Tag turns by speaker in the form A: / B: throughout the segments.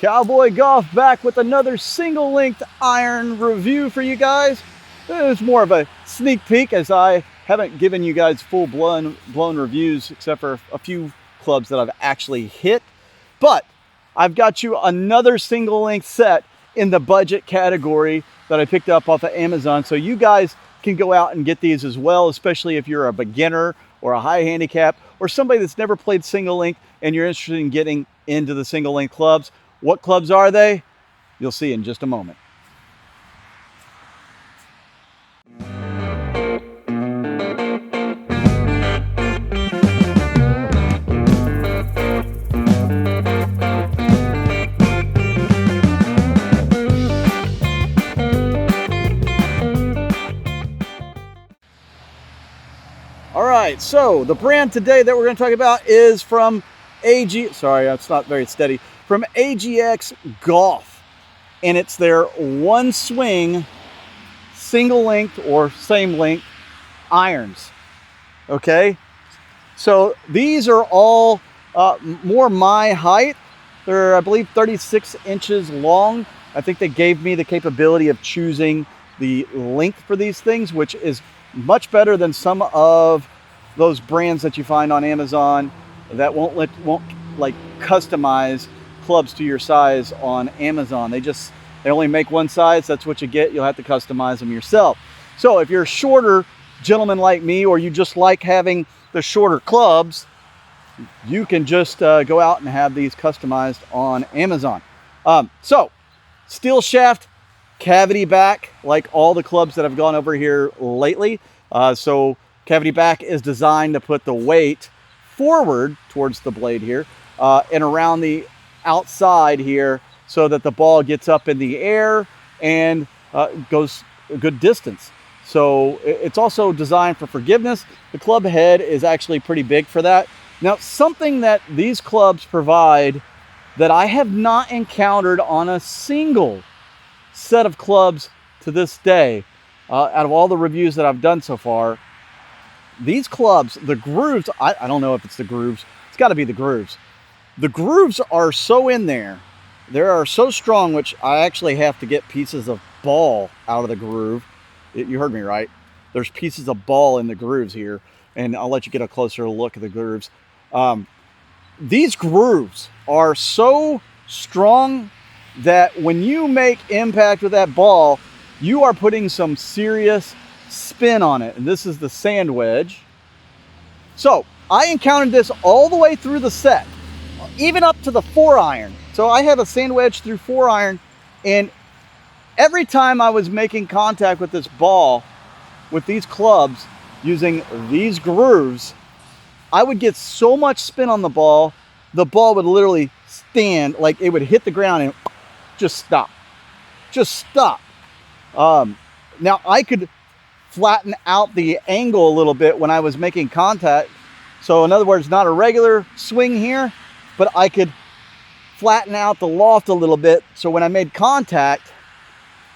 A: Cowboy Golf back with another single length iron review for you guys. It's more of a sneak peek as I haven't given you guys full blown reviews except for a few clubs that I've actually hit. But I've got you another single length set in the budget category that I picked up off of Amazon. So you guys can go out and get these as well, especially if you're a beginner or a high handicap or somebody that's never played single length and you're interested in getting into the single length clubs. What clubs are they? You'll see in just a moment. All right, so the brand today that we're going to talk about is from sorry, it's not very steady, from AGX Golf, and it's their one swing single length or same length irons. Okay, so these are all more my height. They're, I believe, 36 inches long. I think they gave me the capability of choosing the length for these things, which is much better than some of those brands that you find on Amazon that won't like customize clubs to your size on Amazon. They only make one size. That's what you get. You'll have to customize them yourself. So if you're a shorter gentleman like me, or you just like having the shorter clubs, you can just go out and have these customized on Amazon. So steel shaft, cavity back, like all the clubs that have gone over here lately. So cavity back is designed to put the weight forward towards the blade here and around the outside here so that the ball gets up in the air and goes a good distance. So it's also designed for forgiveness. The club head is actually pretty big for that. Now, something that these clubs provide that I have not encountered on a single set of clubs to this day, out of all the reviews that I've done so far, these clubs, the grooves, I don't know if it's the grooves, it's got to be the grooves. The grooves are so in there, they are so strong, which I actually have to get pieces of ball out of the groove. You heard me right. There's pieces of ball in the grooves here, and I'll let you get a closer look at the grooves. These grooves are so strong that when you make impact with that ball, you are putting some serious spin on it. And this is the sand wedge. So I encountered this all the way through the set, even up to the 4-iron. So I have a sand wedge through 4-iron, and every time I was making contact with this ball, with these clubs, using these grooves, I would get so much spin on the ball would literally stand, like it would hit the ground and just stop. Now I could flatten out the angle a little bit when I was making contact. So in other words, not a regular swing here, but I could flatten out the loft a little bit. So when I made contact,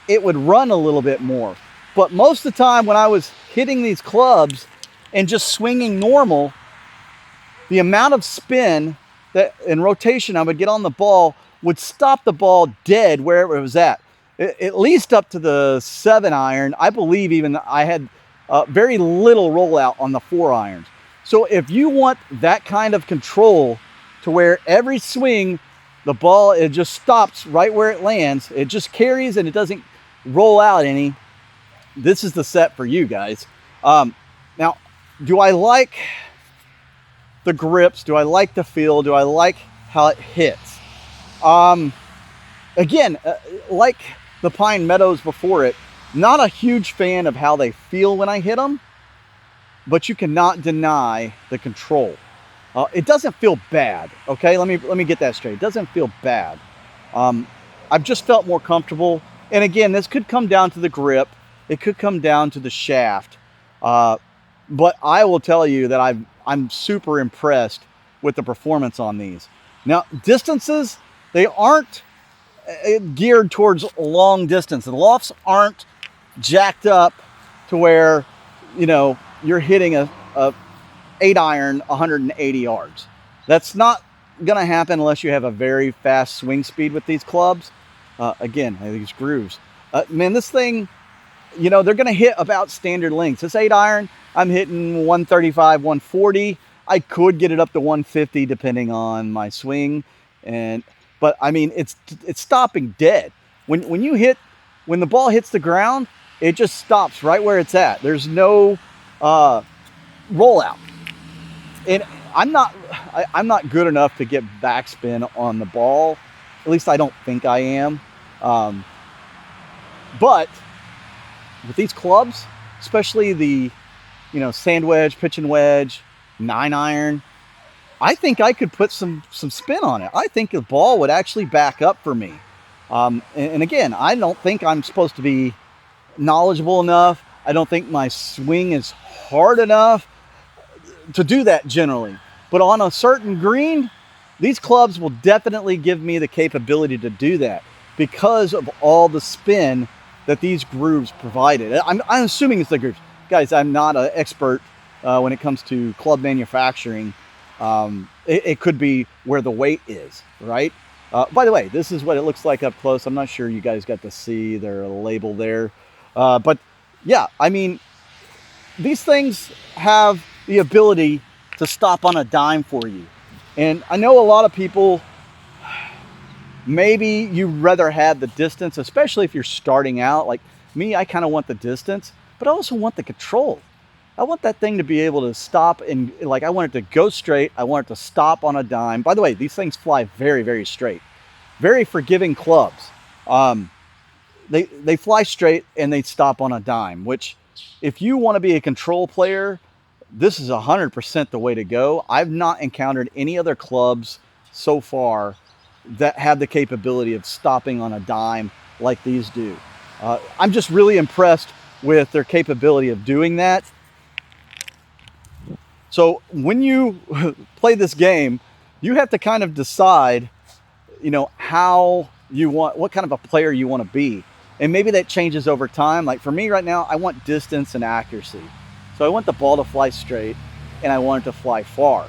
A: it would run a little bit more. But most of the time when I was hitting these clubs and just swinging normal, the amount of spin that in rotation I would get on the ball would stop the ball dead wherever it was at least up to the 7-iron. I believe even I had very little rollout on the 4-irons. So if you want that kind of control to where every swing, the ball, it just stops right where it lands, it just carries and it doesn't roll out any, this is the set for you guys. Now, do I like the grips? Do I like the feel? Do I like how it hits? Again, like the Pine Meadows before it, not a huge fan of how they feel when I hit them, but you cannot deny the control. It doesn't feel bad, okay? Let me get that straight. It doesn't feel bad. I've just felt more comfortable. And again, this could come down to the grip. It could come down to the shaft. But I will tell you that I'm super impressed with the performance on these. Now, distances, they aren't geared towards long distance. The lofts aren't jacked up to where, you know, you're hitting a 8-iron 180 yards. That's not going to happen unless you have a very fast swing speed with these clubs. Again, these grooves. Man, this thing, you know, they're going to hit about standard lengths. This 8 iron, I'm hitting 135, 140. I could get it up to 150 depending on my swing. But I mean, it's stopping dead. When the ball hits the ground, it just stops right where it's at. There's no rollout. And I'm not good enough to get backspin on the ball. At least I don't think I am. But with these clubs, especially the, you know, sand wedge, pitching wedge, 9 iron, I think I could put some spin on it. I think the ball would actually back up for me. And again, I don't think I'm supposed to be knowledgeable enough. I don't think my swing is hard enough to do that generally. But on a certain green, these clubs will definitely give me the capability to do that because of all the spin that these grooves provided. I'm assuming it's the grooves. Guys, I'm not an expert when it comes to club manufacturing. It could be where the weight is, right? By the way, this is what it looks like up close. I'm not sure you guys got to see their label there. But yeah, I mean, these things have the ability to stop on a dime for you. And I know a lot of people, maybe you rather have the distance, especially if you're starting out. Like me, I kind of want the distance, but I also want the control. I want that thing to be able to stop and, like, I want it to go straight. I want it to stop on a dime. By the way, these things fly very, very straight. Very forgiving clubs. They fly straight and they stop on a dime, which if you want to be a control player, this is 100% the way to go. I've not encountered any other clubs so far that have the capability of stopping on a dime like these do. I'm just really impressed with their capability of doing that. So when you play this game, you have to kind of decide, you know, what kind of a player you want to be. And maybe that changes over time. Like for me right now, I want distance and accuracy. So I want the ball to fly straight and I want it to fly far.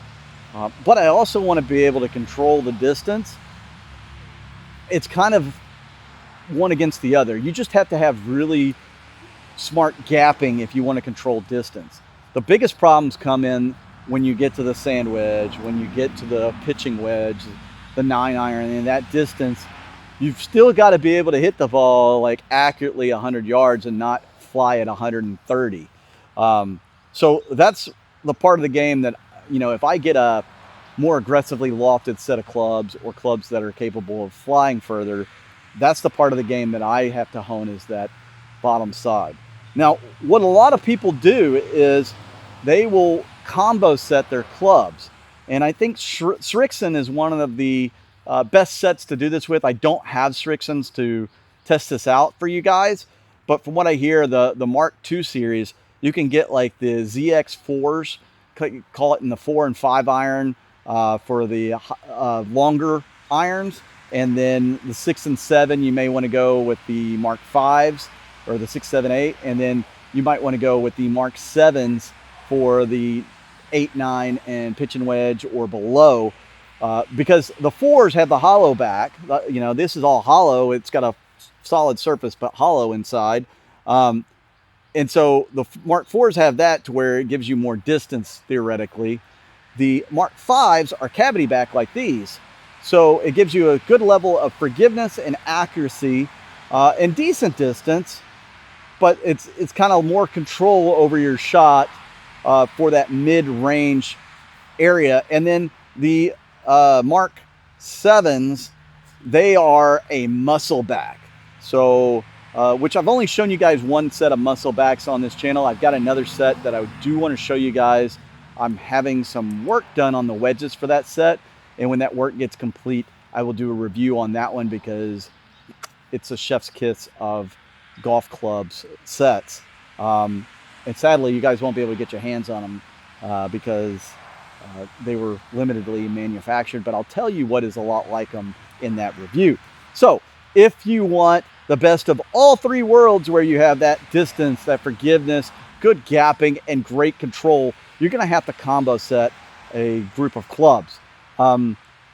A: But I also want to be able to control the distance. It's kind of one against the other. You just have to have really smart gapping if you want to control distance. The biggest problems come in when you get to the sand wedge, when you get to the pitching wedge, the 9 iron, and that distance, you've still got to be able to hit the ball like accurately 100 yards and not fly at 130. So that's the part of the game that, you know, if I get a more aggressively lofted set of clubs or clubs that are capable of flying further, that's the part of the game that I have to hone, is that bottom side. Now, what a lot of people do is they will combo set their clubs. And I think Srixon is one of the best sets to do this with. I don't have Srixons to test this out for you guys, but from what I hear, the Mark II series, you can get like the ZX4s, call it in the 4 and 5 iron for the longer irons. And then the 6 and 7, you may want to go with the Mark 5s or the 6, 7, 8. And then you might want to go with the Mark 7s for the 8, 9 and pitch and wedge or below. Because the 4s have the hollow back. You know, this is all hollow. It's got a solid surface, but hollow inside. And so the Mark 4s have that to where it gives you more distance theoretically. The Mark 5s are cavity back like these. So it gives you a good level of forgiveness and accuracy and decent distance, but it's kind of more control over your shot for that mid-range area. And then the Mark 7s, they are a muscle back. So, which I've only shown you guys one set of muscle backs on this channel. I've got another set that I do want to show you guys. I'm having some work done on the wedges for that set. And when that work gets complete, I will do a review on that one because it's a chef's kiss of golf clubs sets. And sadly, you guys won't be able to get your hands on them because they were limitedly manufactured. But I'll tell you what is a lot like them in that review. So if you want the best of all three worlds, where you have that distance, that forgiveness, good gapping, and great control, you're going to have to combo set a group of clubs.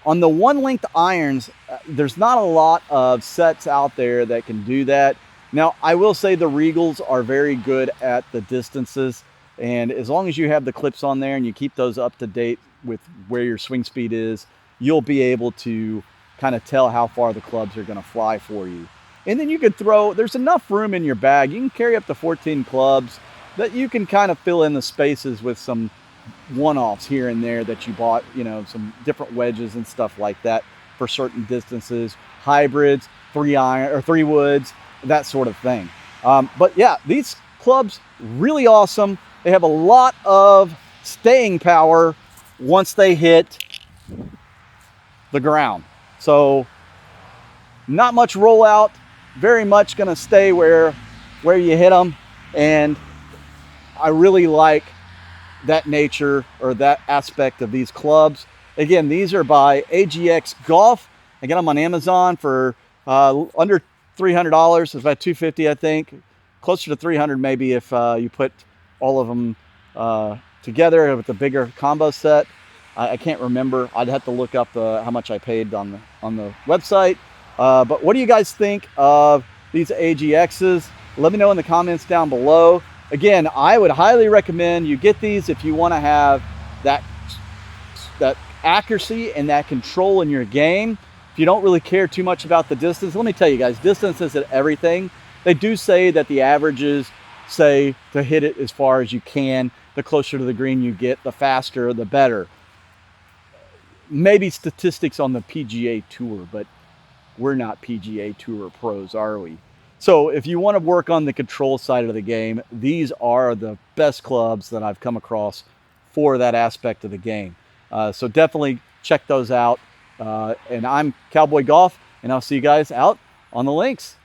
A: On the one length irons, there's not a lot of sets out there that can do that. Now, I will say the Regals are very good at the distances, and as long as you have the clips on there and you keep those up to date with where your swing speed is, you'll be able to kind of tell how far the clubs are going to fly for you. And then you could throw, there's enough room in your bag. You can carry up to 14 clubs that you can kind of fill in the spaces with some one-offs here and there that you bought, you know, some different wedges and stuff like that for certain distances, hybrids, 3-iron or 3-woods, that sort of thing. But yeah, these clubs really awesome. They have a lot of staying power once they hit the ground. So not much rollout, very much going to stay where you hit them. And I really like that nature or that aspect of these clubs. Again, these are by AGX Golf. I get them on Amazon for under $300. It's about $250, I think. Closer to $300 maybe if you put all of them together with the bigger combo set. I can't remember. I'd have to look up how much I paid on the website. But what do you guys think of these AGXs? Let me know in the comments down below. Again, I would highly recommend you get these if you want to have that accuracy and that control in your game. If you don't really care too much about the distance, let me tell you guys, distance isn't everything. They do say that the averages say to hit it as far as you can. The closer to the green you get, the faster, the better. Maybe statistics on the PGA Tour, but we're not PGA Tour pros, are we? So if you want to work on the control side of the game, these are the best clubs that I've come across for that aspect of the game. So definitely check those out. And I'm Cowboy Golf, and I'll see you guys out on the links.